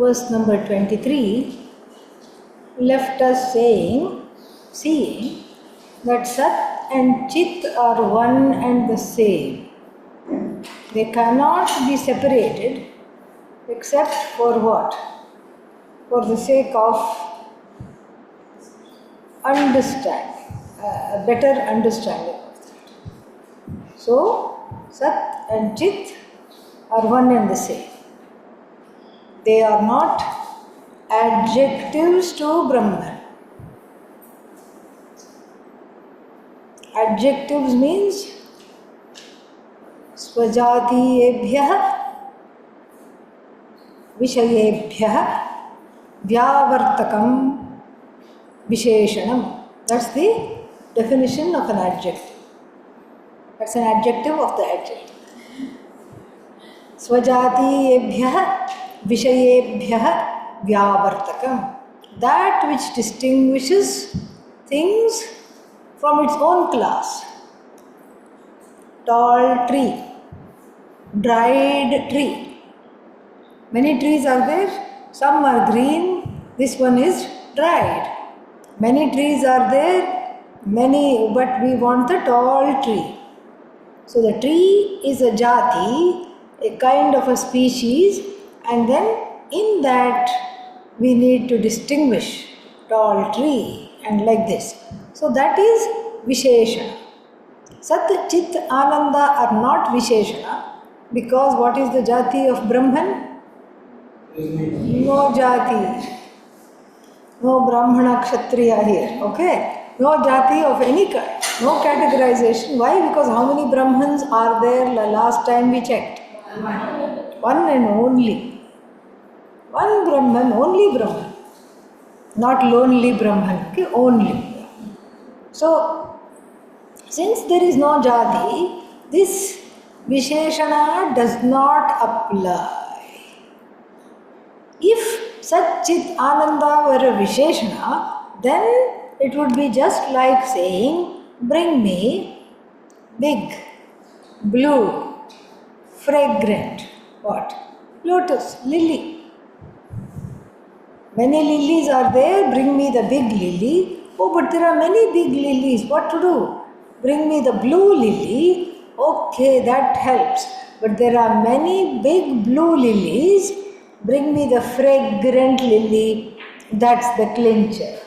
verse number 23 left us seeing that Sat and Chit are one and the same. They cannot be separated except for what? For the sake of understanding, a better understanding of that. So, Sat and Chit are one and the same. They are not adjectives to Brahman. Adjectives means Svajatiyebhyah Vishayebhyah Vyavartakam Visheshanam. That's the definition of an adjective. That's an adjective of the adjective. Svajatiyebhyah Vishayebhyah Vyavartakam. That which distinguishes things from its own class. Tall tree, dried tree. Many trees are there, some are green, this one is dried. Many trees are there, but we want the tall tree. So the tree is a jati, a kind of a species, and then in that we need to distinguish tall tree and like this. So that is Visheshana. Sat, Chit, Ananda are not Visheshana because what is the jati of Brahman? No jati. No Brahmana Kshatriya here. Okay? No jati of any kind. No categorization. Why? Because how many Brahmans are there last time we checked? One and only. One Brahman, only Brahman. Not lonely Brahman. Okay? Only. So, since there is no jati, this Visheshana does not apply. If Sat, Chit, Ananda were a Visheshana, then it would be just like saying, bring me big, blue, fragrant, what? Lotus, lily. Many lilies are there, bring me the big lily. Oh, but there are many big lilies, what to do? Bring me the blue lily, okay, that helps. But there are many big blue lilies, bring me the fragrant lily, that's the clincher.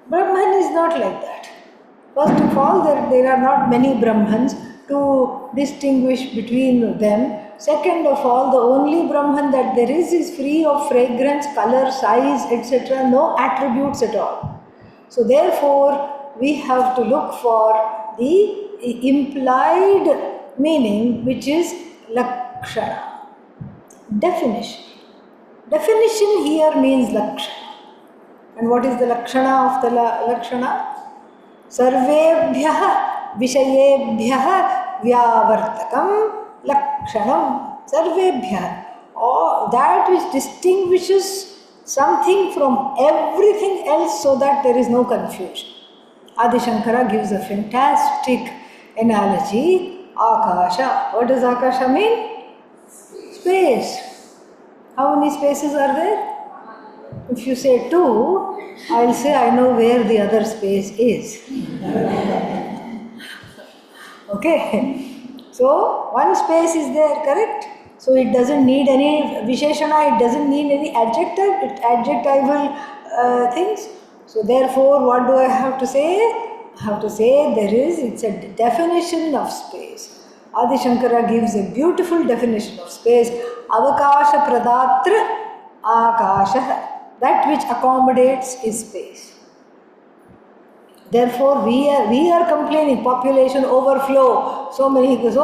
Brahman is not like that. First of all, there are not many Brahmans to distinguish between them. Second of all, the only Brahman that there is free of fragrance, color, size, etc., no attributes at all. So therefore, we have to look for the implied meaning, which is lakshana. Definition. Definition here means lakshana. And what is the lakshana of the lakshana? Sarvebhyah vishayebhyah vyavartakam lakshanam. Sarvebhyah. Or that which distinguishes something from everything else so that there is no confusion. Adi Shankara gives a fantastic analogy. Akasha. What does Akasha mean? Space. How many spaces are there? If you say 2, I'll say I know where the other space is. Okay. So, one space is there, correct? So, it doesn't need any Visheshana, it doesn't need any adjectival things. So, therefore, what do I have to say? I have to say it's a definition of space. Adi Shankara gives a beautiful definition of space. Avakasha pradatra akasha. That which accommodates is space. Therefore, we are complaining, population overflow, so many people.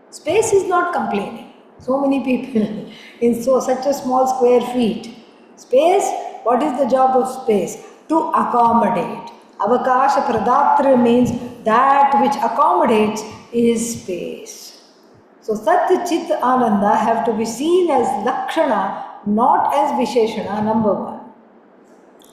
Space is not complaining. So many people in such a small square feet. Space, what is the job of space? To accommodate. Avakasha pradatra means that which accommodates is space. So Sat, Chit, Ananda have to be seen as lakshana, not as Visheshana, number one.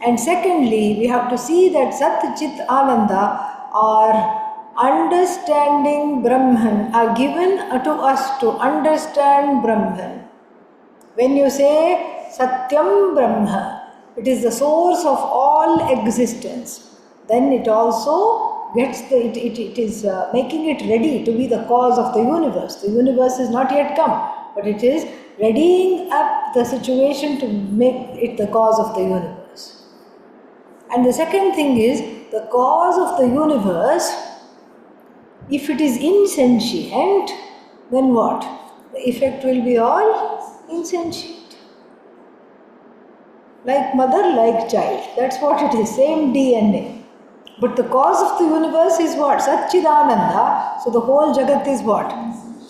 And secondly, we have to see that Sat, Chit, Ananda are understanding Brahman are given to us to understand Brahman. When you say Satyam Brahma, it is the source of all existence, then it also gets it is making it ready to be the cause of the universe. The universe is not yet come, but it is readying up the situation to make it the cause of the universe. And the second thing is, the cause of the universe, if it is insentient, then what? The effect will be all insentient. Like mother, like child. That's what it is, same DNA. But the cause of the universe is what? Satchidananda. So the whole Jagat is what?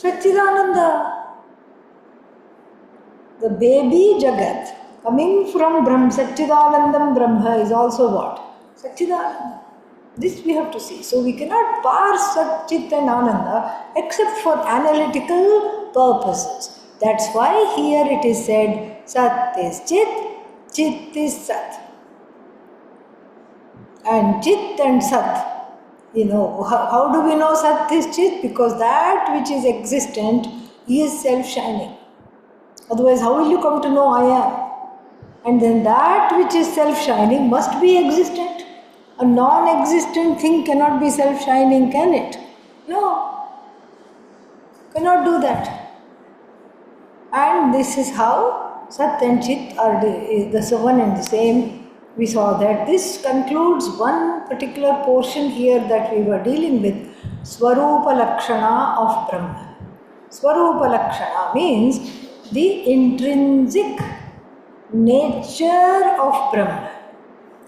Satchidananda. The baby Jagat coming from Brahma, Satchidanandam Brahma is also what? Satchidananda. This we have to see. So we cannot parse Sat, Chit and Ananda except for analytical purposes. That's why here it is said Sat is Chit, Chit is Sat. And Chit and Sat, how do we know Sat is Chit? Because that which is existent is self-shining. Otherwise, how will you come to know I am? And then that which is self-shining must be existent. A non-existent thing cannot be self-shining, can it? No. Cannot do that. And this is how Sat and Chit are the one and the same. We saw that. This concludes one particular portion here that we were dealing with, Swarupa Lakshana of Brahma. Swarupa Lakshana means the intrinsic nature of Brahma.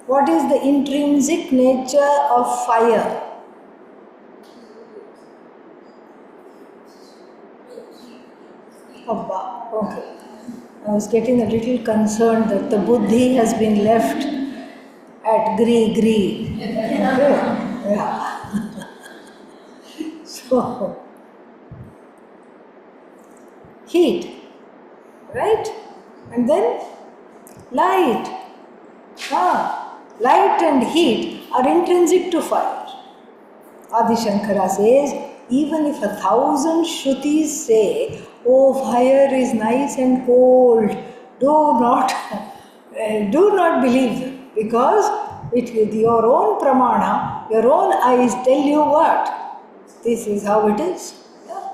What is the intrinsic nature of fire? Abba, okay. I was getting a little concerned that the buddhi has been left at Gri. Okay? Yeah. So, heat, right? And then light. Light and heat are intrinsic to fire. Adi Shankara says, even if 1,000 Shrutis say, oh, fire is nice and cold, do not believe them, because with your own pramana, your own eyes tell you what? This is how it is. Yeah.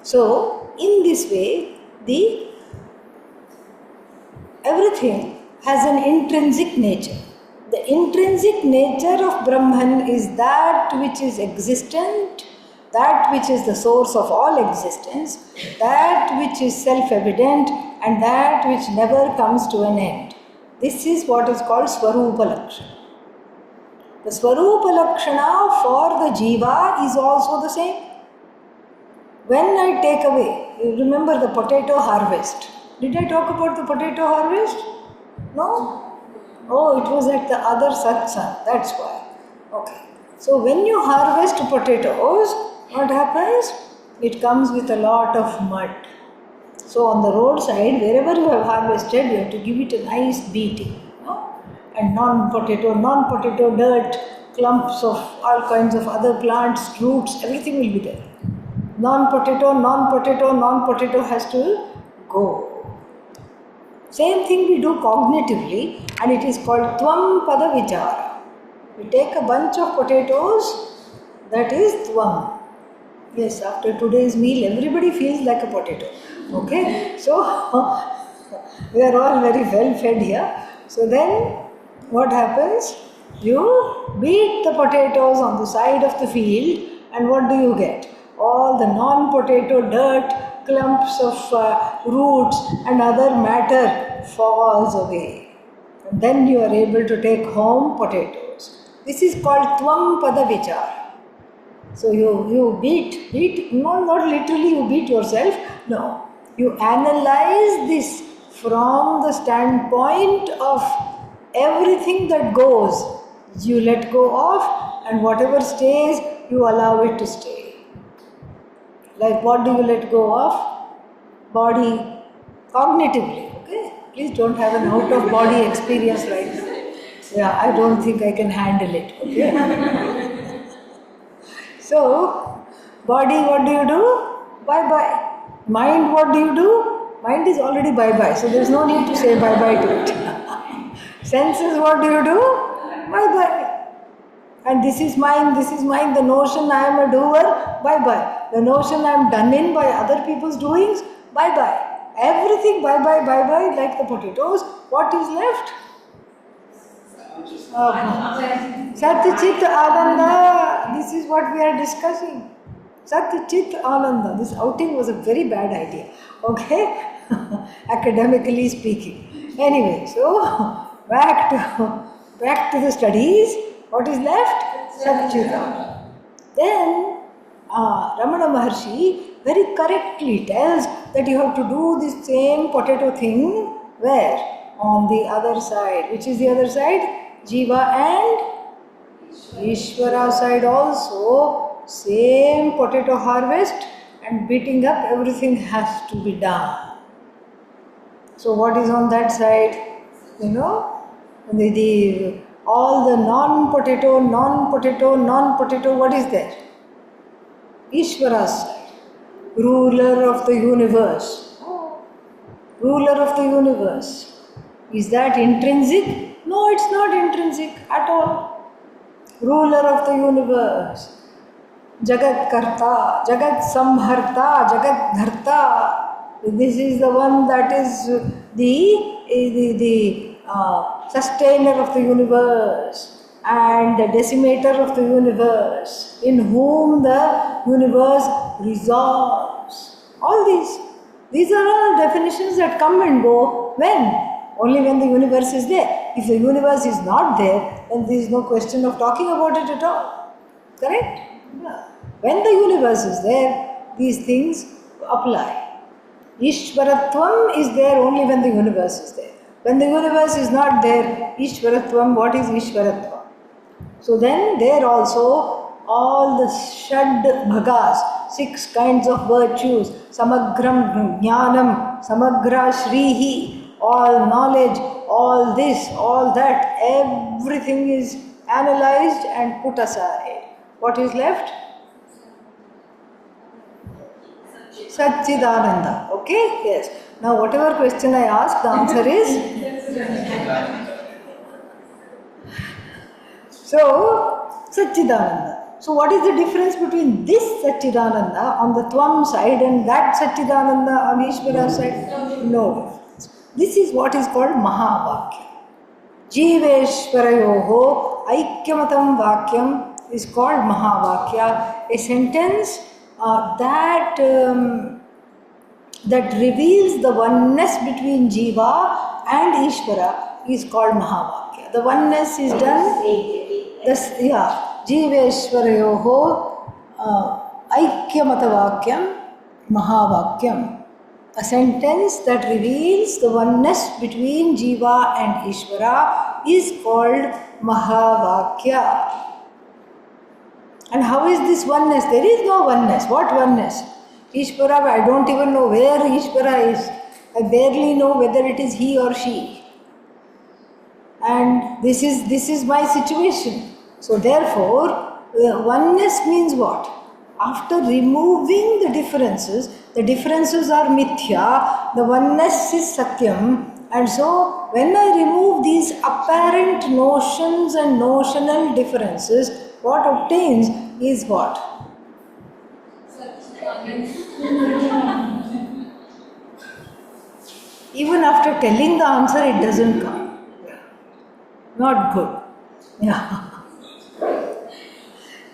So, in this way, everything has an intrinsic nature. The intrinsic nature of Brahman is that which is existent, that which is the source of all existence, that which is self-evident, and that which never comes to an end. This is what is called Swarupa Lakshana. The Swarupa Lakshana for the Jiva is also the same. When I take away, you remember the potato harvest. Did I talk about the potato harvest? No? Oh, it was at the other satsang, that's why. Okay. So when you harvest potatoes, what happens? It comes with a lot of mud. So on the roadside, wherever you have harvested, you have to give it a nice beating. And non-potato dirt, clumps of all kinds of other plants, roots, everything will be there. Non-potato has to go. Same thing we do cognitively, and it is called Tvam Pada Vichara. We take a bunch of potatoes, that is Tvam. Yes, after today's meal, everybody feels like a potato. Okay? So, we are all very well fed here. So then, what happens? You beat the potatoes on the side of the field, and what do you get? All the non-potato dirt, clumps of roots and other matter falls away. And then you are able to take home potatoes. This is called Tvam Pada Vichara. So you beat, not literally you beat yourself, no. You analyze this from the standpoint of everything that goes, you let go of, and whatever stays, you allow it to stay. Like what do you let go of? Body, cognitively, okay? Please don't have an out-of-body experience right now. Yeah, I don't think I can handle it, okay? So, body, what do you do? Bye-bye. Mind, what do you do? Mind is already bye-bye, so there is no need to say bye-bye to it. Senses, what do you do? Bye-bye. And this is mine, the notion I am a doer, bye-bye. The notion I am done in by other people's doings, bye-bye. Everything bye-bye, bye-bye, like the potatoes. What is left? Sat Chit Ananda. This is what we are discussing. Sat Chit Ananda. This outing was a very bad idea. Okay? Academically speaking. Anyway, so back to the studies. What is left? Sat Chit Ananda. Then Ramana Maharshi very correctly tells that you have to do this same potato thing where? On the other side. Which is the other side? Jiva and Ishvara side also. Same potato harvest and beating up everything has to be done. So what is on that side? You know, all the non-potato, what is there? Ishvara's side. Ruler of the universe. Ruler of the universe. Is that intrinsic? No, it's not intrinsic at all. Ruler of the universe. Jagat Karta, Jagat Samharta, Jagat Dharta. This is the one that is the sustainer of the universe and the decimator of the universe, in whom the universe resolves. All these are all definitions that come and go when? Only when the universe is there. If the universe is not there, then there is no question of talking about it at all. Correct? Yeah. When the universe is there, these things apply. Ishvaratvam is there only when the universe is there. When the universe is not there, Ishvaratvam, what is Ishvaratvam? So then there also all the Shad Bhagas, 6 kinds of virtues, Samagram Jnanam, Samagra Shrihi, all knowledge, all this, all that, everything is analyzed and put aside. What is left? Satchidananda. Okay? Yes. Now whatever question I ask, the answer is? So, Satchidananda. So what is the difference between this Satchidananda on the Tvam side and that Satchidananda on Ishvara side? No difference. This is what is called Mahavakya. Jiveshvarayoho Aikyamatam Vakyam is called Mahavakya. A sentence that reveals the oneness between Jiva and Ishvara is called Mahavakya. The oneness is done. Jiveshvarayoho Aikyamata Mahavakyam. A sentence that reveals the oneness between Jiva and Ishvara is called Mahavakya. And how is this oneness? There is no oneness. What oneness? Ishvara, I don't even know where Ishvara is. I barely know whether it is he or she. And this is my situation. So therefore, oneness means what? After removing the differences are mithya, the oneness is satyam, and so when I remove these apparent notions and notional differences, what obtains is what? Even after telling the answer, it doesn't come. Not good. Yeah.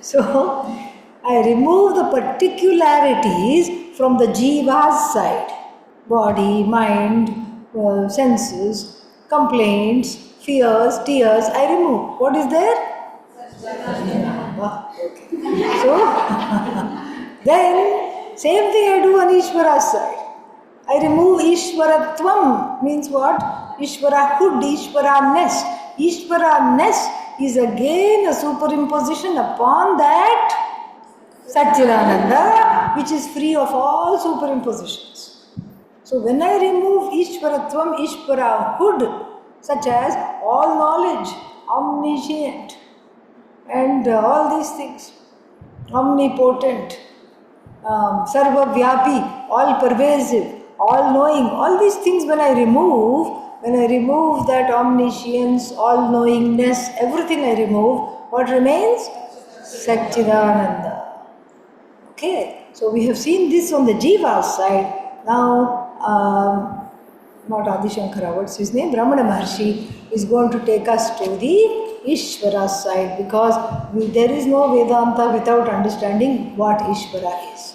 So, I remove the particularities from the jiva's side. Body, mind, senses, complaints, fears, tears, I remove. What is there? Okay. So, then, same thing I do on Ishvara's side. I remove Ishvaratvam, means what? Ishvarahood, Ishvaraness. Ishvaraness is again a superimposition upon that Satchidananda, which is free of all superimpositions. So when I remove Ishvaratvam, Ishvarahood, such as all knowledge, omniscient, and all these things, omnipotent, sarva vyapi, all pervasive, all knowing, all these things when I remove that omniscience, all knowingness, everything I remove, what remains? Satchidananda. Okay, so we have seen this on the Jiva's side. Now, not Adi Shankara, what's his name? Brahmana Maharshi is going to take us to the Ishvara's side, because there is no Vedanta without understanding what Ishvara is.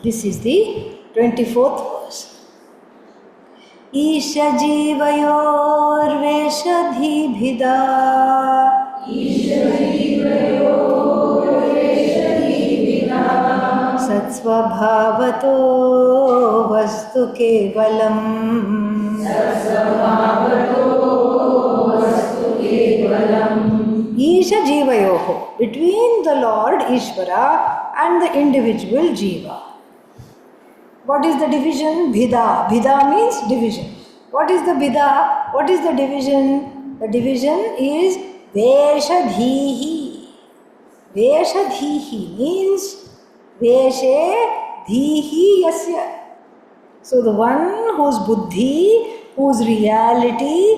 This is the 24th verse. Isha jivayor veshadhi bhida satsvabhavato vastu kevalam. Isha jivayoho, between the Lord Ishvara and the individual jiva. What is the division? Bhida. Bhida means division. What is the bhida? What is the division? The division is Veshadhihi. Veshadhihi means Veshe Dhihi Yasya. So the one whose buddhi, whose reality,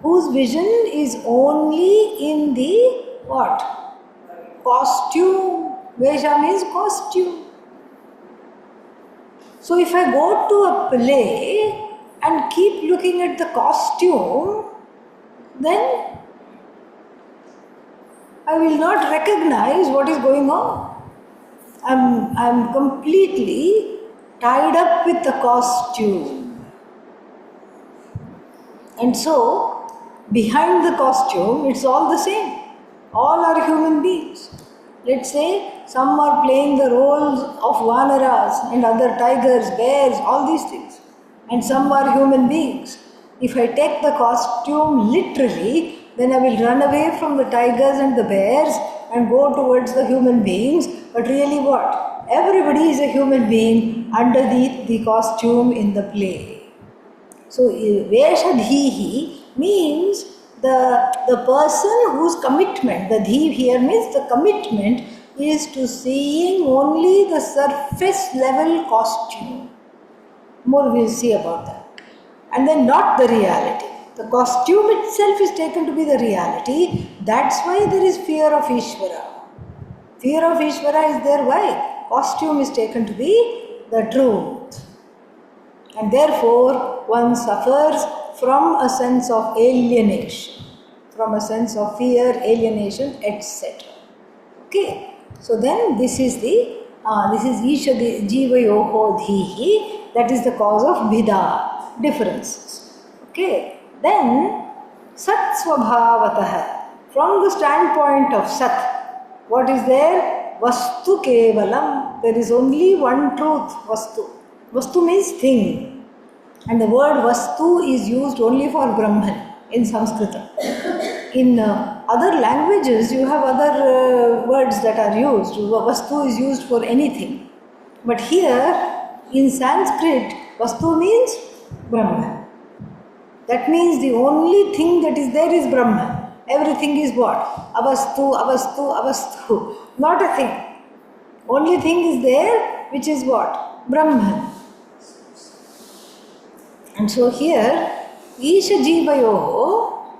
whose vision is only in the what? Costume. Vesha means costume. So if I go to a play and keep looking at the costume, then I will not recognize what is going on. I'm completely tied up with the costume. And so, behind the costume, it's all the same. All are human beings. Let's say some are playing the roles of vanaras and other tigers, bears, all these things. And some are human beings. If I take the costume literally, then I will run away from the tigers and the bears and go towards the human beings. But really what? Everybody is a human being under the costume in the play. So Veshadhihi means the person whose commitment, the dhi here means the commitment is to seeing only the surface level costume. More we'll see about that. And then not the reality. The costume itself is taken to be the reality. That's why there is fear of Ishvara. Fear of Ishvara is there. Why? Costume is taken to be the truth. And therefore, one suffers from a sense of alienation, from a sense of fear, alienation, etc. Okay. So then this is Isha Jiva Yoho Dhihi, that is the cause of Bhida, differences. Okay. Then Sat Swabhavatah, from the standpoint of Sat, what is there? Vastu Kevalam, there is only one truth, Vastu. Vastu means thing. And the word Vastu is used only for Brahman in Sanskrit. In other languages, you have other words that are used. Vastu is used for anything. But here, in Sanskrit, Vastu means Brahman. That means the only thing that is there is Brahman. Everything is what? Avastu, Avastu, Avastu. Not a thing. Only thing is there, which is what? Brahman. And so here, Isha Jivayoho,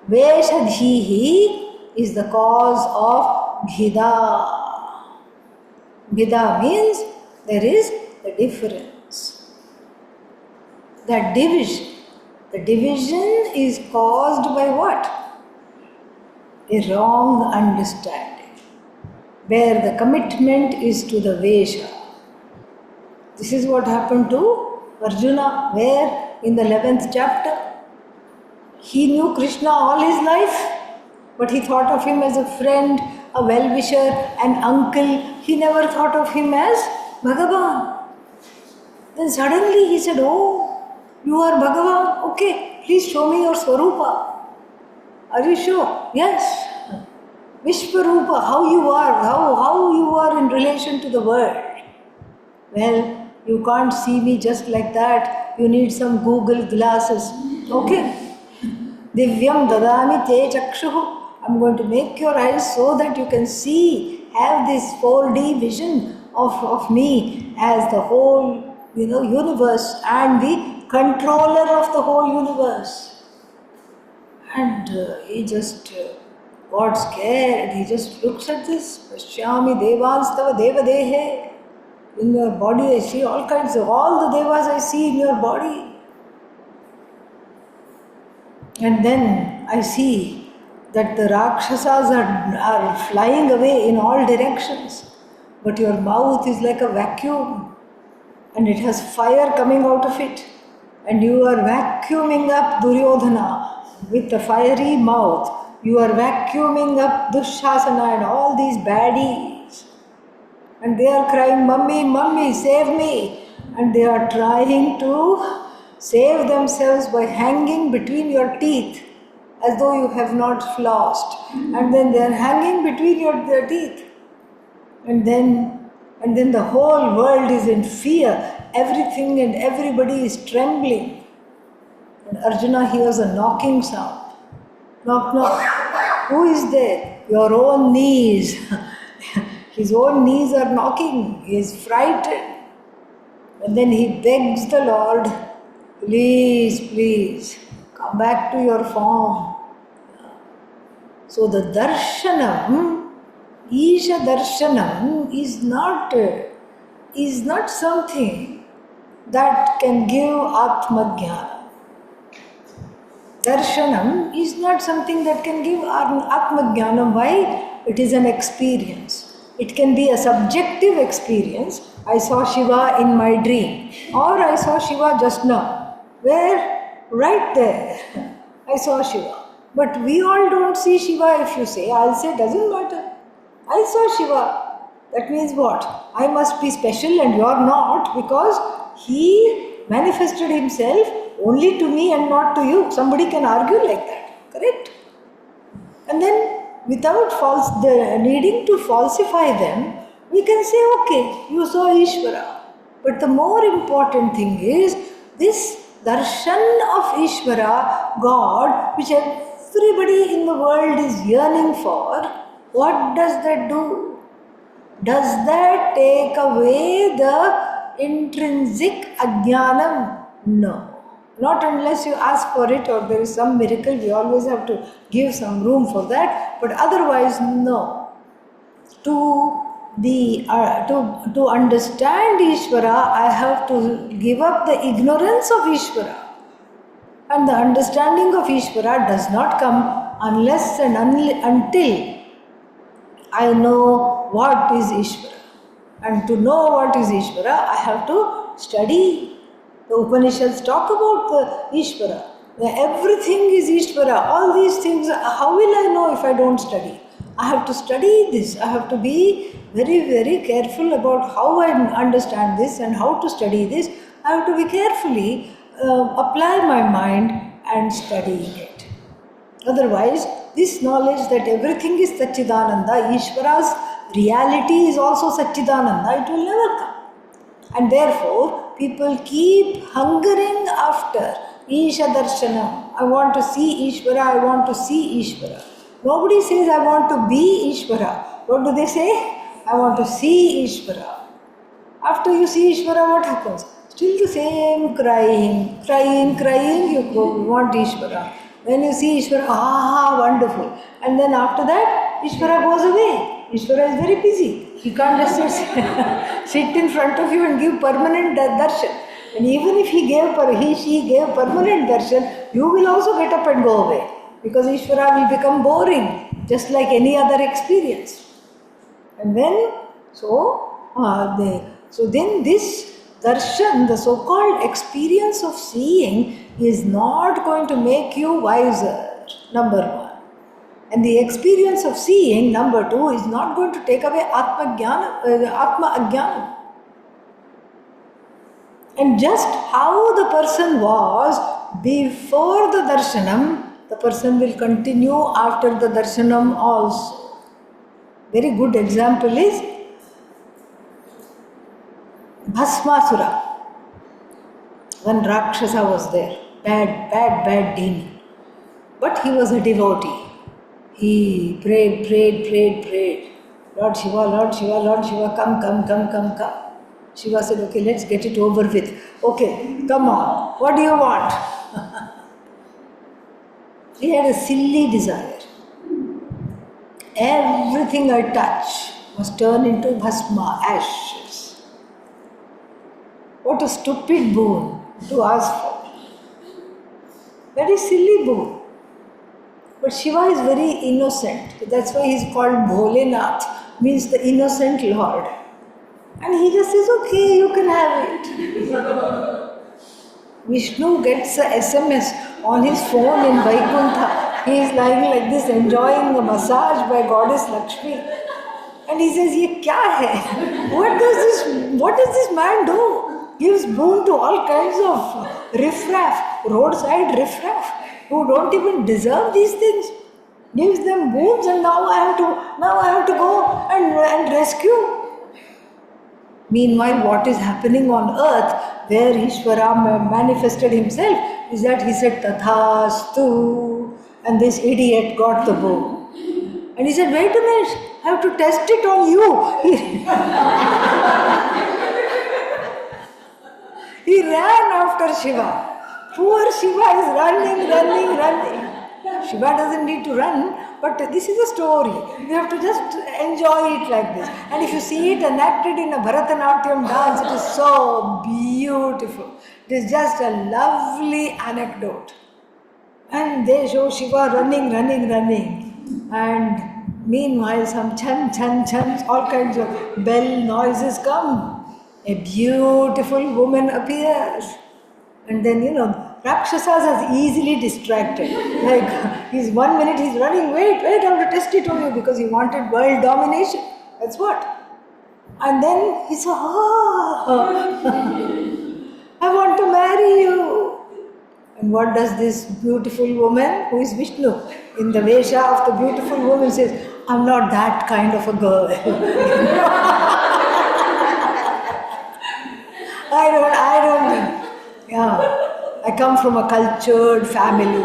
Veshadhihi is the cause of Bhida. Bhida means there is the difference. That division. The division is caused by what? A wrong understanding, where the commitment is to the Vesha. This is what happened to Arjuna, where in the 11th chapter, he knew Krishna all his life, but he thought of him as a friend, a well-wisher, an uncle. He never thought of him as Bhagavan. Then suddenly he said, "Oh, you are Bhagavan? Okay, please show me your Swarupa." Are you sure? Yes. Vishwarupa, how you are in relation to the world. Well, you can't see me just like that. You need some Google glasses. Okay. Divyam dadami te chakshuhu. I'm going to make your eyes so that you can see, have this 4D vision of me as the whole, universe and the controller of the whole universe. And he just got scared. He just looks at this. Pashyami devanstava devadehe. In your body I see all the devas I see in your body. And then I see that the Rakshasas are flying away in all directions. But your mouth is like a vacuum. And it has fire coming out of it. And you are vacuuming up Duryodhana with a fiery mouth. You are vacuuming up Dushasana and all these baddies. And they are crying, Mummy, Mummy, save me. And they are trying to save themselves by hanging between your teeth as though you have not flossed. And then they are hanging between their teeth. And then the whole world is in fear. Everything and everybody is trembling. And Arjuna hears a knocking sound. Knock, knock. Who is there? Your own knees. His own knees are knocking. He is frightened. And then he begs the Lord, please, please, come back to your form. So the darshanam, Isha darshanam is not something that can give Atma Jnana. Darshanam is not something that can give Atma Jnanam. Why? It is an experience. It can be a subjective experience. I saw Shiva in my dream, or I saw Shiva just now. Where? Right there. I saw Shiva. But we all don't see Shiva. If you say, I'll say, doesn't matter. I saw Shiva. That means what? I must be special and you're not, because he manifested himself only to me and not to you. Somebody can argue like that. Correct? And then without needing to falsify them, we can say, okay, you saw Ishvara. But the more important thing is this darshan of Ishvara, God, which everybody in the world is yearning for. What does that do? Does that take away the intrinsic ajnanam? No. Not unless you ask for it or there is some miracle. We always have to give some room for that. But otherwise, no. To understand Ishvara, I have to give up the ignorance of Ishvara. And the understanding of Ishvara does not come unless and until I know what is Ishvara. And to know what is Ishvara, I have to study. The Upanishads talk about the Ishvara. Everything is Ishvara. All these things, how will I know if I don't study? I have to study this. I have to be very, very careful about how I understand this and how to study this. I have to be carefully apply my mind and study it. Otherwise, this knowledge that everything is Satchidananda, Ishvara's reality is also Satchidananda, it will never come. And therefore, people keep hungering after Isha Darshanam. I want to see Ishvara, I want to see Ishvara. Nobody says, I want to be Ishvara. What do they say? I want to see Ishvara. After you see Ishvara, what happens? Still the same crying, you want Ishvara. When you see Ishvara, wonderful. And then after that, Ishvara goes away. Ishvara is very busy. He can't just sit in front of you and give permanent darshan. And even if she gave permanent darshan, you will also get up and go away. Because Ishvara will become boring, just like any other experience. And then, then this darshan, the so-called experience of seeing, is not going to make you wiser, number one. And the experience of seeing, number two, is not going to take away Atma Ajnana. And just how the person was before the darshanam, the person will continue after the darshanam also. Very good example is Bhasmasura. One Rakshasa was there, bad demon. But he was a devotee. He prayed. Lord Shiva, Lord Shiva, Lord Shiva, come. Shiva said, okay, let's get it over with. Okay, come on. What do you want? He had a silly desire. Everything I touch must turn into bhasma, ashes. What a stupid boon to ask for. Very silly boon. But Shiva is very innocent. That's why he's called Bholenath, means the innocent Lord. And he just says, okay, you can have it. Vishnu gets a SMS on his phone in Vaikuntha. He is lying like this, enjoying a massage by goddess Lakshmi. And he says, ye kya hai? What does this man do? Gives boon to all kinds of riffraff, roadside riffraff, who don't even deserve these things. Gives them boons, and now I have to go and rescue. Meanwhile, what is happening on earth, where Ishvara manifested himself, is that he said, Tathastu, and this idiot got the boon. And he said, wait a minute, I have to test it on you. He ran after Shiva. Poor Shiva is running. Shiva doesn't need to run, but this is a story. We have to just enjoy it like this. And if you see it enacted in a Bharatanatyam dance, it is so beautiful. It is just a lovely anecdote. And they show Shiva running. And meanwhile, some chants, all kinds of bell noises come. A beautiful woman appears. And then, Rakshasas are easily distracted. Like, he's 1 minute he's running, wait, I have to test it on you, because he wanted world domination. That's what. And then he said, I want to marry you. And what does this beautiful woman, who is Vishnu, in the Vesha of the beautiful woman, says, I'm not that kind of a girl. I come from a cultured family.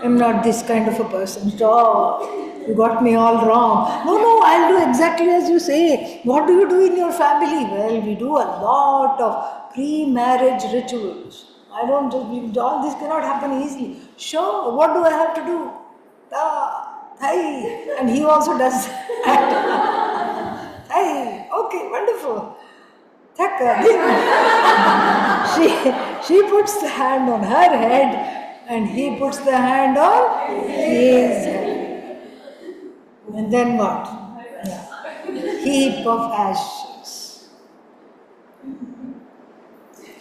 I'm not this kind of a person. Stop. You got me all wrong. No, I'll do exactly as you say. What do you do in your family? Well, we do a lot of pre-marriage rituals. All this cannot happen easily. Sure, what do I have to do? Thai. And he also does that. Thai. Okay, wonderful. She puts the hand on her head and he puts the hand on his head. And then what? Heap of ashes.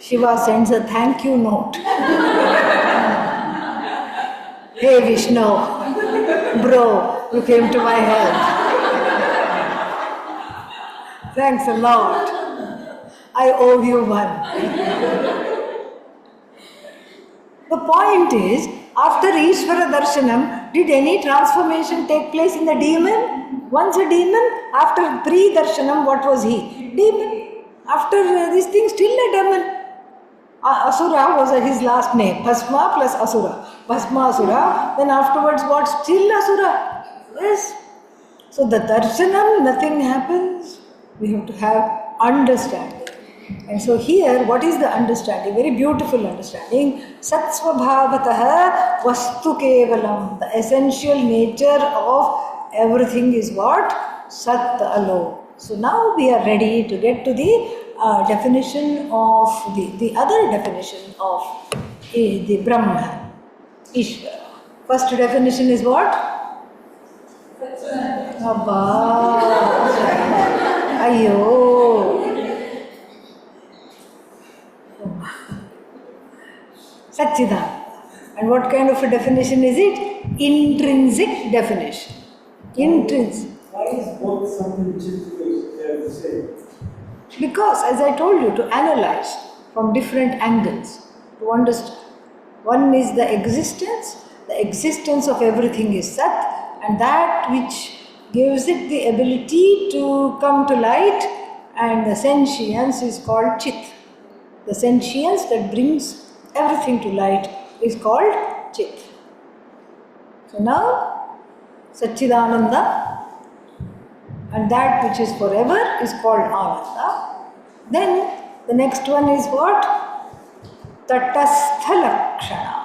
Shiva sends a thank you note. Hey Vishnu, bro, you came to my help. Thanks a lot. I owe you one. The point is, after Ishvara Darshanam, did any transformation take place in the demon? Once a demon, after pre-darshanam, what was he? Demon. After this thing, still a demon. Asura was his last name. Bhasma plus Asura. Bhasma Asura. Then afterwards what? Still Asura. Yes. So the darshanam, nothing happens. We have to have understanding. And so here, what is the understanding? Very beautiful understanding. Satsvabhavataha vastu kevalam. The essential nature of everything is what? Sat alone. So now we are ready to get to the definition of the other definition of the Brahman, Ishvara. First definition is what? Abba. Ayo. Satchidananda. And what kind of a definition is it? Intrinsic definition. Intrinsic. Why is both something the same? Because, as I told you, to analyze from different angles, to understand. One is the existence of everything is Sat, and that which gives it the ability to come to light, and the sentience is called Chit. The sentience that brings everything to light is called Chit. So now, Satchidananda, and that which is forever is called Ananda. Then the next one is what? Tatastha Lakshana.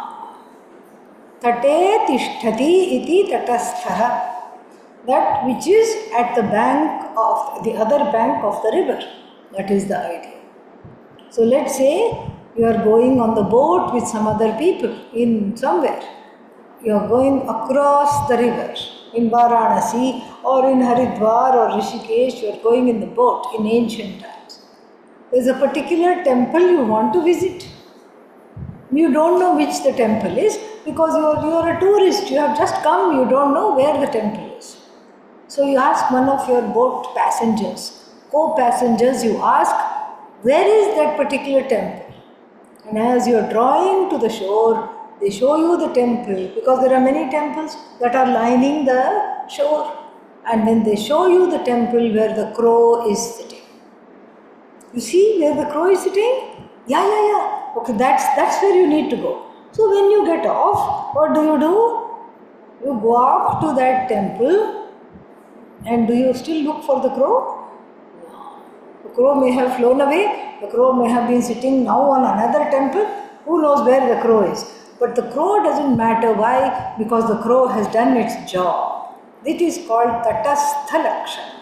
Tate Tishtati iti Tatastha. That which is at the bank of the other bank of the river. That is the idea. So let's say you are going on the boat with some other people in somewhere. You are going across the river in Varanasi or in Haridwar or Rishikesh. You are going in the boat in ancient times. There is a particular temple you want to visit. You don't know which the temple is because you are a tourist. You have just come. You don't know where the temple is. So you ask one of your boat passengers, co-passengers, you ask, where is that particular temple? And as you are drawing to the shore, they show you the temple because there are many temples that are lining the shore. And then they show you the temple where the crow is sitting. You see where the crow is sitting? Yeah. Okay, that's where you need to go. So when you get off, what do? You walk to that temple. And do you still look for the crow? No. The crow may have flown away. The crow may have been sitting now on another temple. Who knows where the crow is? But the crow doesn't matter. Why? Because the crow has done its job. It is called Tatastha Lakshana.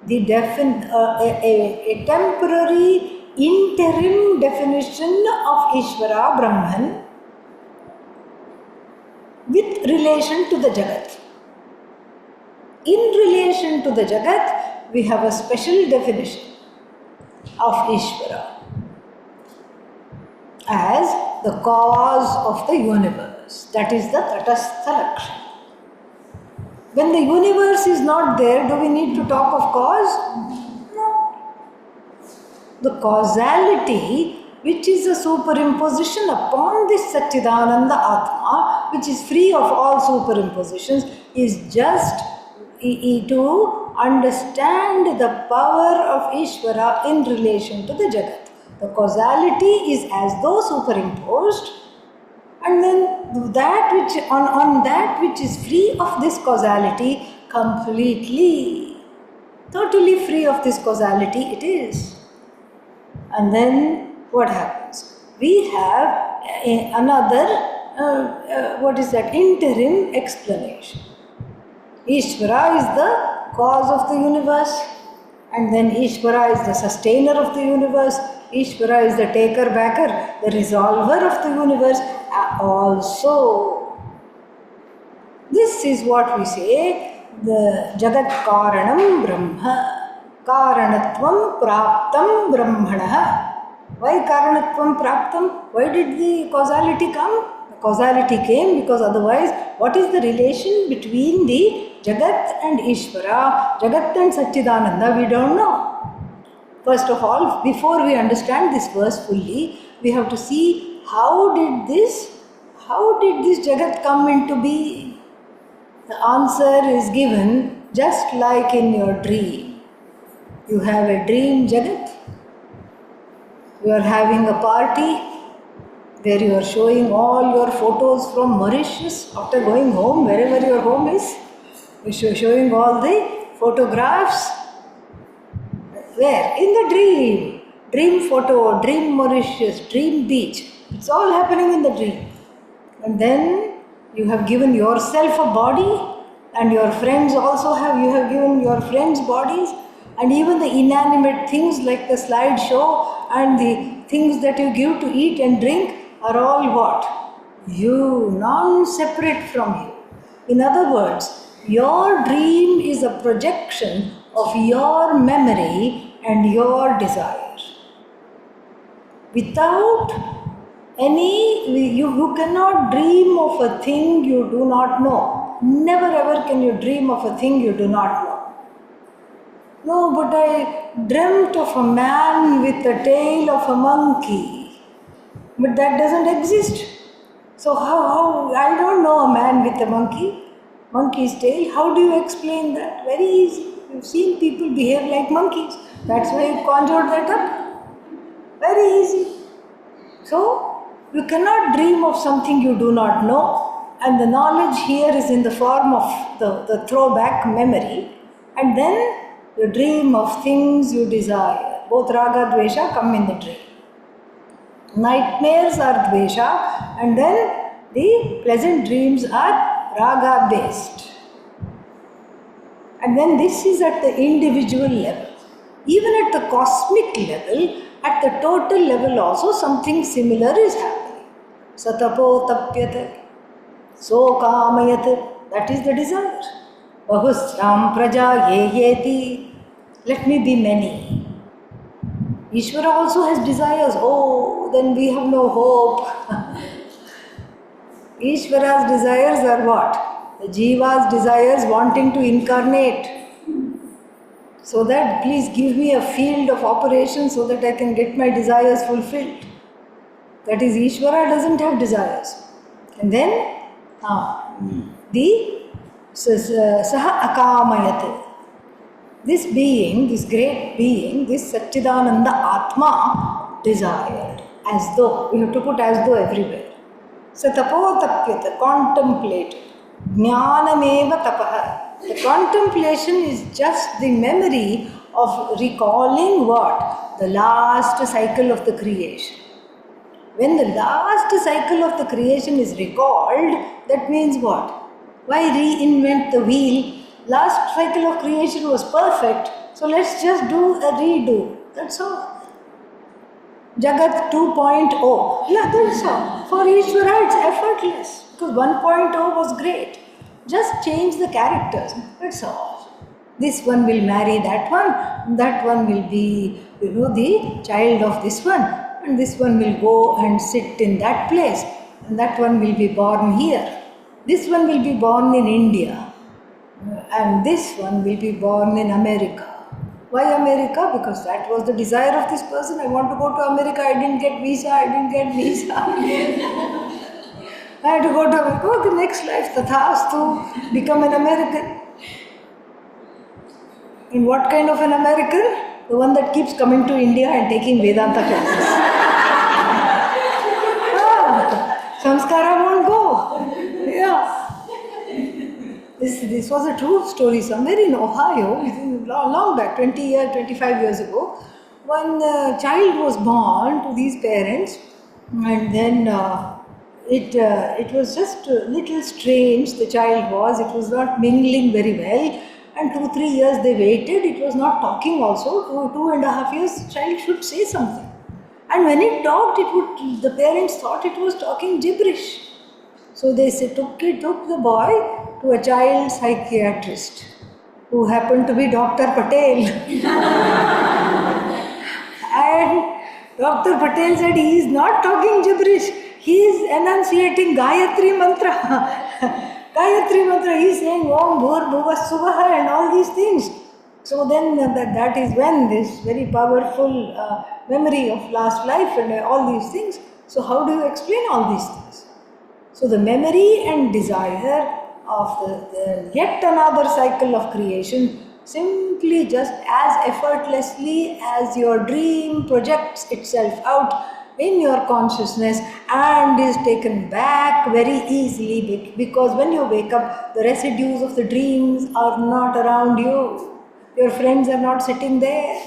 A temporary interim definition of Ishvara Brahman with relation to the Jagat. In relation to the Jagat, we have a special definition of Ishvara as the cause of the universe. That is the Tatastha Lakshana. When the universe is not there, do we need to talk of cause? No. The causality, which is a superimposition upon this Satchidananda Atma, which is free of all superimpositions, is just to understand the power of Ishvara in relation to the Jagat. The causality is as though superimposed, and then that which on that which is free of this causality completely, totally free of this causality it is. And then what happens? We have another interim explanation. Ishvara is the cause of the universe, and then Ishvara is the sustainer of the universe. Ishvara is the taker-backer, the resolver of the universe also. This is what we say, the Jagat Karanam Brahma. Karanatvam Praptam Brahmanaha. Why Karanatvam Praptam? Why did the causality come? The causality came because otherwise, what is the relation between the Jagat and Ishvara, Jagat and Satchidananda? We don't know. First of all, before we understand this verse fully, we have to see how did this Jagat come into being? The answer is given just like in your dream. You have a dream Jagat. You are having a party where you are showing all your photos from Mauritius after going home, wherever your home is. You are showing all the photographs. Where? In the dream. Dream photo, dream Mauritius, dream beach. It's all happening in the dream. And then you have given yourself a body, and your friends also you have given your friends bodies, and even the inanimate things like the slideshow and the things that you give to eat and drink are all what? You, non-separate from you. In other words, your dream is a projection of your memory and your desire. Without you cannot dream of a thing you do not know. Never ever can you dream of a thing you do not know. No, but I dreamt of a man with the tail of a monkey. But that doesn't exist. So how I don't know a man with a monkey's tail. How do you explain that? Very easy. You've seen people behave like monkeys. That's why you conjured that up. Very easy. So, you cannot dream of something you do not know. And the knowledge here is in the form of the throwback memory. And then you dream of things you desire. Both raga, dvesha come in the dream. Nightmares are dvesha, and then the pleasant dreams are raga based. And then this is at the individual level. Even at the cosmic level, at the total level also, something similar is happening. Satapo tapyate, so kamayat, that is the desire. Bahusyam praja yeti, let me be many. Ishvara also has desires. Oh, then we have no hope. Ishvara's desires are what? The Jiva's desires wanting to incarnate. So that please give me a field of operation so that I can get my desires fulfilled. That is, Ishvara doesn't have desires. And then the Saha Akamayate. This being, this great being, this Satchidananda Atma desired. As though, we have to put as though everywhere. Satapo tapyata, contemplated. Jnanameva tapaha. The contemplation is just the memory of recalling what? The last cycle of the creation. When the last cycle of the creation is recalled, that means what? Why reinvent the wheel? Last cycle of creation was perfect, so let's just do a redo. That's all. Jagat 2.0. Yeah, that's all. For Ishvara, it's effortless because 1.0 was great. Just change the characters. That's all. This one will marry that one will be, the child of this one, and this one will go and sit in that place, and that one will be born here. This one will be born in India. And this one will be born in America. Why America? Because that was the desire of this person. I want to go to America. I didn't get visa. I had to go to America. Okay, next life, tathastu, become an American. And what kind of an American? The one that keeps coming to India and taking Vedanta classes. Samskara won't go. Yeah. This was a true story. Somewhere in Ohio, long back, 25 years ago, one child was born to these parents, and then it was just a little strange. The child was not mingling very well, and 2-3 years they waited. It was not talking also. 2.5 years, the child should say something. And when it talked, the parents thought it was talking gibberish. So they took the boy to a child psychiatrist who happened to be Dr. Patel. And Dr. Patel said he is not talking gibberish, he is enunciating Gayatri Mantra. Gayatri Mantra, he is saying Om Bhur Bhuva Suvaha and all these things. So then that is when this very powerful memory of last life and all these things. So how do you explain all these things? So the memory and desire of the yet another cycle of creation simply just as effortlessly as your dream projects itself out in your consciousness and is taken back very easily, because when you wake up, the residues of the dreams are not around you. Your friends are not sitting there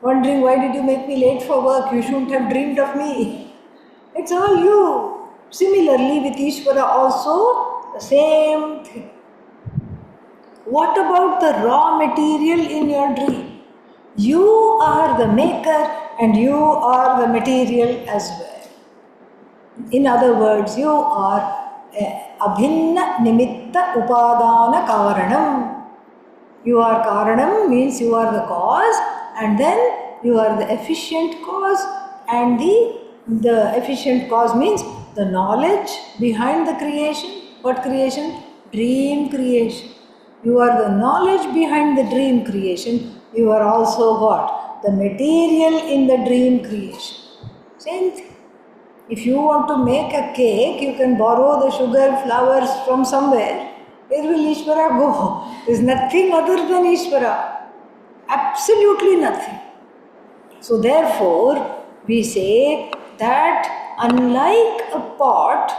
wondering, why did you make me late for work? You shouldn't have dreamed of me. It's all you. Similarly, with Ishvara also, the same thing. What about the raw material in your dream? You are the maker and you are the material as well. In other words, you are abhinna nimitta upadana karanam. You are karanam means you are the cause, and then you are the efficient cause, and the efficient cause means the knowledge behind the creation. What creation? Dream creation. You are the knowledge behind the dream creation. You are also what? The material in the dream creation. Same thing. If you want to make a cake, you can borrow the sugar, flowers from somewhere. Where will Ishvara go? There is nothing other than Ishvara. Absolutely nothing. So therefore, we say that unlike a pot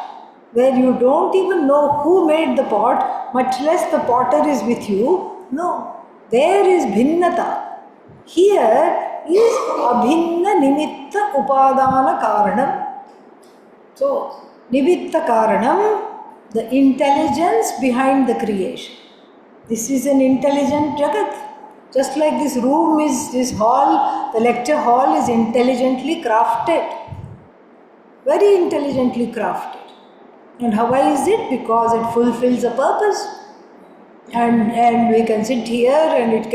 where you don't even know who made the pot, much less the potter is with you. No, there is bhinnata. Here is abhinna nimitta upadana karanam. So, nimitta karanam, the intelligence behind the creation. This is an intelligent jagat. Just like this room is, this hall, the lecture hall is intelligently crafted. Very intelligently crafted. And how is it? Because it fulfills a purpose. And we can sit here and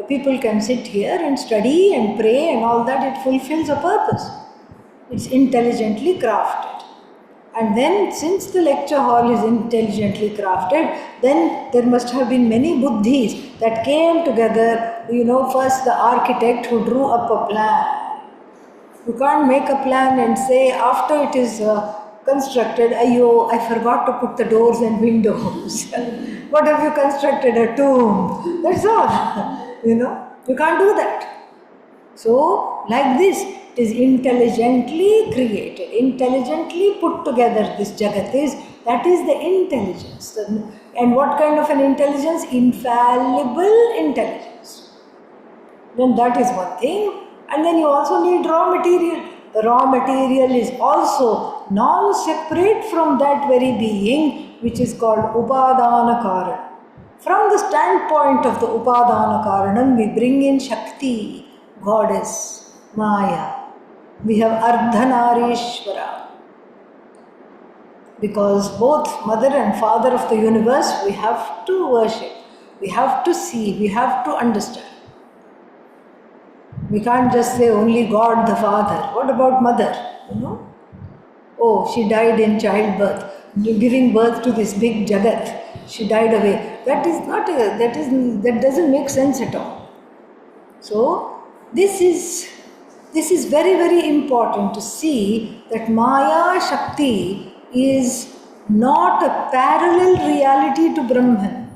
people can sit here and study and pray and all that. It fulfills a purpose. It's intelligently crafted. And then since the lecture hall is intelligently crafted, then there must have been many buddhis that came together. First the architect who drew up a plan. You can't make a plan and say after it is constructed, I forgot to put the doors and windows. What have you constructed? A tomb. That's all. You can't do that. So, like this, it is intelligently created, intelligently put together. This jagat that is the intelligence. And what kind of an intelligence? Infallible intelligence. Then that is one thing. And then you also need raw material. The raw material is also non-separate from that very being, which is called Upadana Karanam. From the standpoint of the Upadana Karanam, we bring in Shakti, goddess, Maya. We have Ardhanarishvara. Because both mother and father of the universe, we have to worship, we have to see, we have to understand. We can't just say only God the Father. What about mother? Oh, she died in childbirth, giving birth to this big jagat. She died away. That doesn't make sense at all. So this is very, very important to see that Maya Shakti is not a parallel reality to Brahman.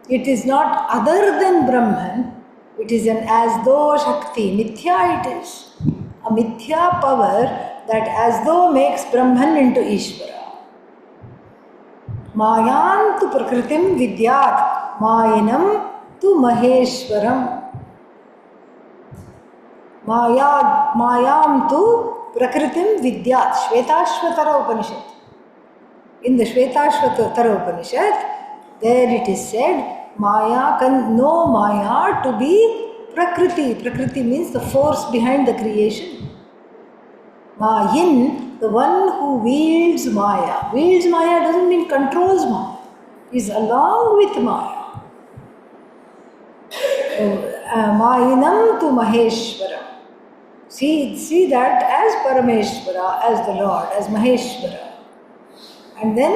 It is not other than Brahman. It is an as though Shakti, Mithya it is. A Mithya power that as though makes Brahman into Ishvara. Mayam tu prakritim vidyat, Mayinam tu Maheshwaram. Mayam tu prakritim vidyat, Shvetashvatara Upanishad. In the Shvetashvatara Upanishad, there it is said, Maya can know Maya to be Prakriti. Prakriti means the force behind the creation. Mayin, the one who wields Maya. Wields Maya doesn't mean controls Maya. Is along with Maya. Mayinam tu Maheshwara. See that as Parameshwara, as the Lord, as Maheshwara. And then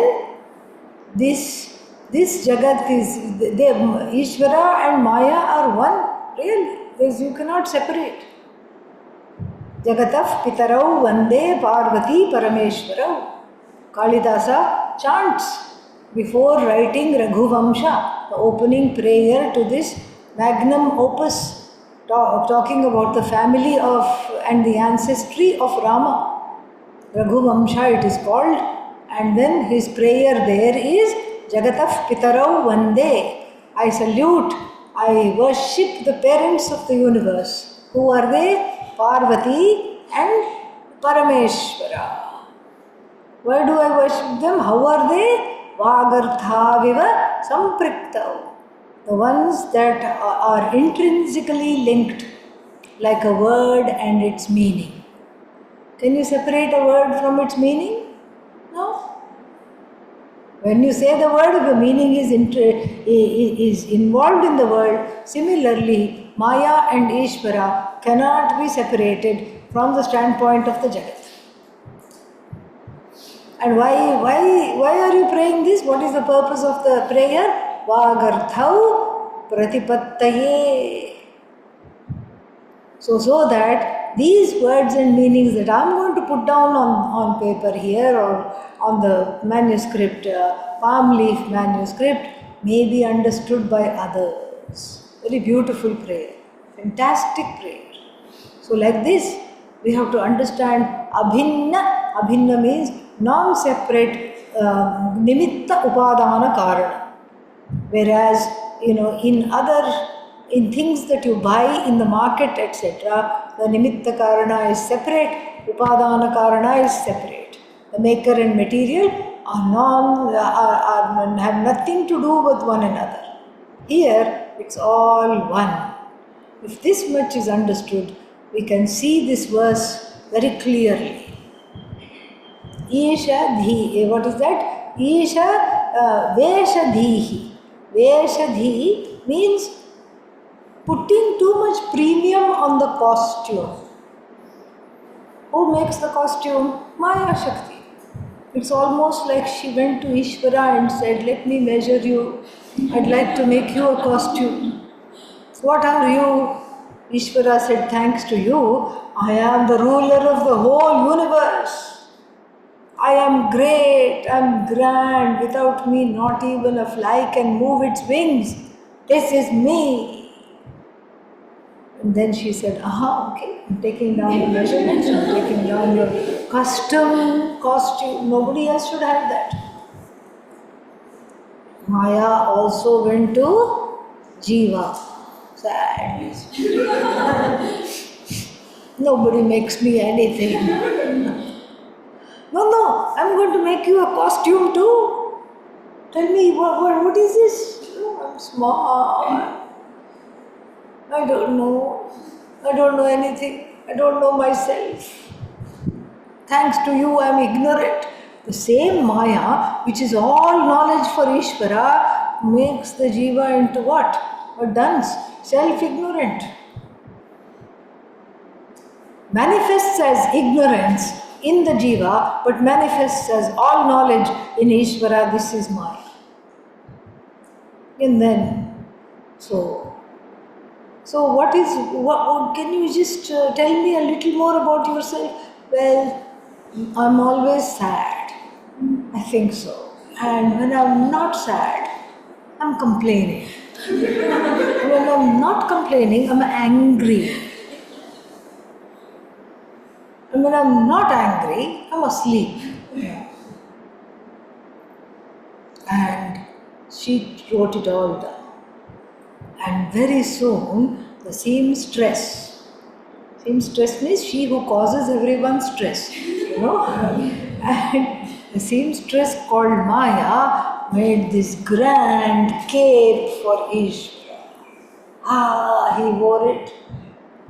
this jagat is, Ishvara and Maya are one, really. You cannot separate. Jagataf Pitarau Vande Parvati Parameshwarau. Kalidasa chants before writing Raghuvamsha, the opening prayer to this magnum opus, talking about the family of and the ancestry of Rama. Raghuvamsha it is called, and then his prayer there is Jagataf Pitarau Vande. I salute, I worship the parents of the universe. Who are they? Parvati and Parameshwara. Why do I worship them? How are they? Vagarthaviva Sampriktau. The ones that are intrinsically linked, like a word and its meaning. Can you separate a word from its meaning? No. When you say the word, the meaning is involved in the word. Similarly, Maya and Ishvara cannot be separated from the standpoint of the Jagat. And why are you praying this? What is the purpose of the prayer? Vagarthau pratipattaye. So that these words and meanings that I am going to put down on paper here or on the manuscript, palm leaf manuscript, may be understood by others. Very beautiful prayer, fantastic prayer. So like this, we have to understand abhinna. Abhinna means non-separate nimitta upadana karana. Whereas, in things that you buy in the market, etc., the nimitta karana is separate, upadana karana is separate. The maker and material have nothing to do with one another. Here, it's all one. If this much is understood, we can see this verse very clearly. Isha dhi, what is that? Isha vesha dhihi. Vesha dhihi means putting too much premium on the costume. Who makes the costume? Maya Shakti. It's almost like she went to Ishvara and said, let me measure you. I'd like to make you a costume. What are you? Ishvara said, thanks to you, I am the ruler of the whole universe. I am great, I am grand. Without me, not even a fly can move its wings. This is me. And then she said, okay, I'm taking down the measurements, I'm taking down your costume. Nobody else should have that. Maya also went to Jiva. Sad. Nobody makes me anything. No, I'm going to make you a costume too. Tell me, what is this? I'm small. I don't know. I don't know anything. I don't know myself. Thanks to you, I'm ignorant. The same Maya, which is all knowledge for Ishvara, makes the Jiva into what? A dunce, self-ignorant. Manifests as ignorance in the Jiva, but manifests as all knowledge in Ishvara. This is Maya. And then, so what can you just tell me a little more about yourself? Well, I'm always sad. I think so. And when I'm not sad, I'm complaining. When I'm not complaining, I'm angry. And when I'm not angry, I'm asleep. And she wrote it all down. And very soon, the same stress means she who causes everyone stress, And the same stress called Maya made this grand cape for Ishvara. He wore it.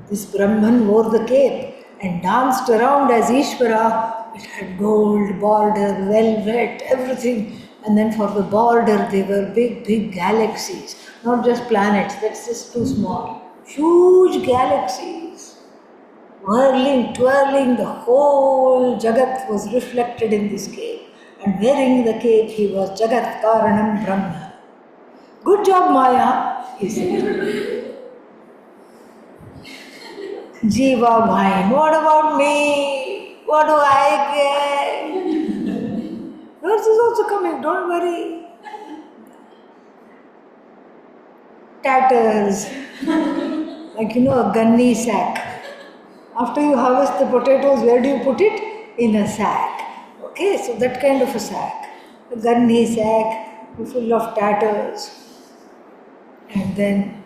This Brahman wore the cape and danced around as Ishvara. It had gold border, velvet, everything. And then for the border, they were big galaxies. Not just planets, that's just too small. Huge galaxies. Whirling, twirling, the whole Jagat was reflected in this cape. And wearing the cape, he was Jagat Karanam Brahma. Good job, Maya, he said. Jiva mine, what about me? What do I get? Yours is also coming, don't worry. Tatters, like a gunny sack. After you harvest the potatoes, where do you put it? In a sack. Okay, so that kind of a sack. A gunny sack full of tatters. And then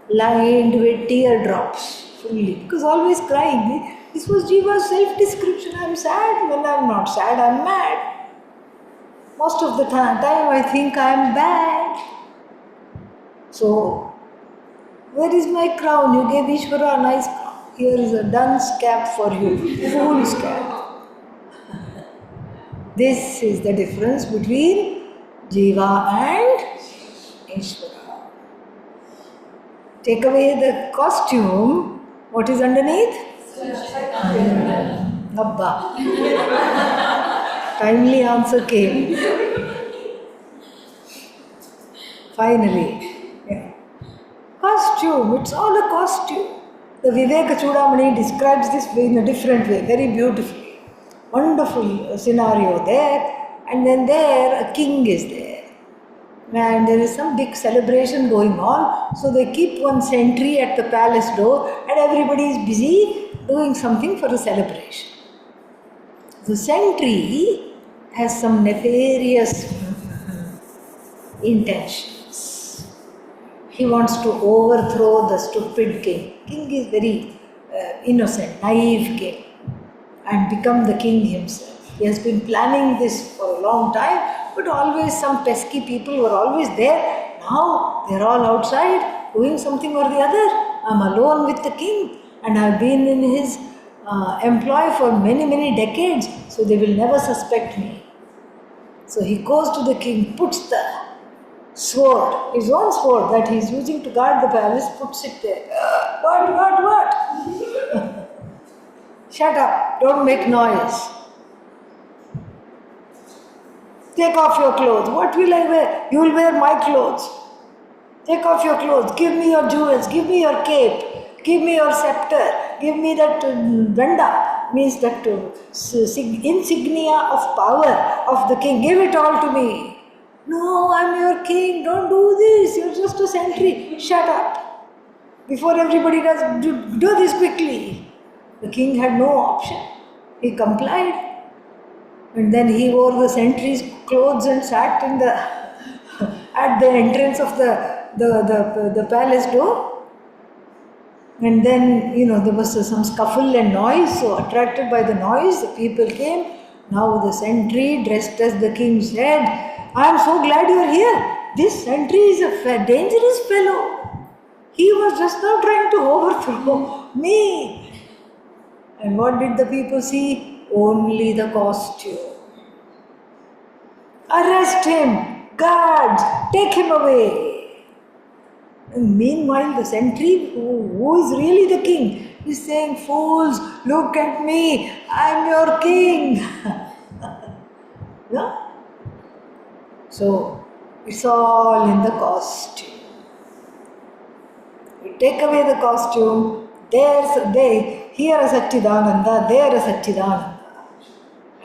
lined with teardrops fully. Because always crying. This was Jiva's self-description. I'm sad. When I'm not sad, I'm mad. Most of the time I think I'm bad. So, where is my crown? You gave Ishvara a nice crown. Here is a dunce cap for you, fool's cap. This is the difference between Jiva and Ishvara. Take away the costume, what is underneath? Abba. Timely answer came. Finally. Costume, it's all a costume. The Viveka Chudamani describes this in a different way, very beautifully. Wonderful scenario there, and then there a king is there. And there is some big celebration going on, so they keep one sentry at the palace door and everybody is busy doing something for the celebration. The sentry has some nefarious intentions. He wants to overthrow the stupid king. King is very innocent, naive king, and become the king himself. He has been planning this for a long time, but always some pesky people were always there. Now they're all outside doing something or the other. I'm alone with the king, and I've been in his employ for many, many decades, so they will never suspect me. So he goes to the king, puts the sword, his own sword that he's using to guard the palace, puts it there. What? Shut up, don't make noise. Take off your clothes. What will I wear? You will wear my clothes. Take off your clothes. Give me your jewels. Give me your cape. Give me your scepter. Give me that danda, means that insignia of power of the king. Give it all to me. No, I'm your king. Don't do this. You're just a sentry. Shut up. Before everybody does, do this quickly. The king had no option. He complied. And then he wore the sentry's clothes and sat in the at the entrance of the palace door. And then, there was some scuffle and noise. So attracted by the noise, the people came. Now the sentry, dressed as the king, said, I am so glad you are here. This sentry is a dangerous fellow. He was just now trying to overthrow me. And what did the people see? Only the costume. Arrest him! Guards! Take him away! And meanwhile, the sentry, who is really the king, is saying, fools, look at me, I'm your king. Yeah? So, it's all in the costume. You take away the costume, here is Satchidananda, there is Satchidananda.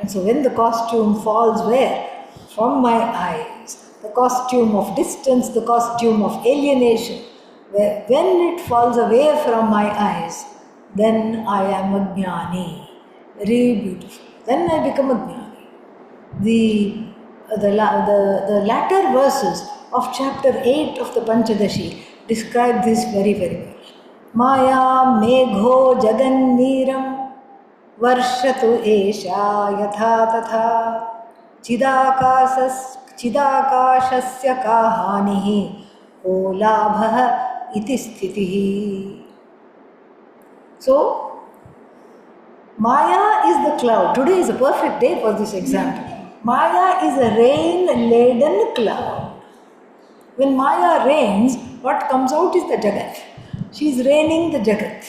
And so when the costume falls where? From my eyes. The costume of distance, the costume of alienation. When it falls away from my eyes, then I am a jnani. Very beautiful. Then I become a jnani. The latter verses of chapter 8 of the Panchadashi describe this very, very well. Maya megho jaganniram varshatu esha yatha tatha chidakashasya kahanihi ko labha iti sthitihi. So, Maya is the cloud. Today is a perfect day for this example. Maya is a rain-laden cloud. When Maya rains, what comes out is the Jagat. She is raining the Jagat.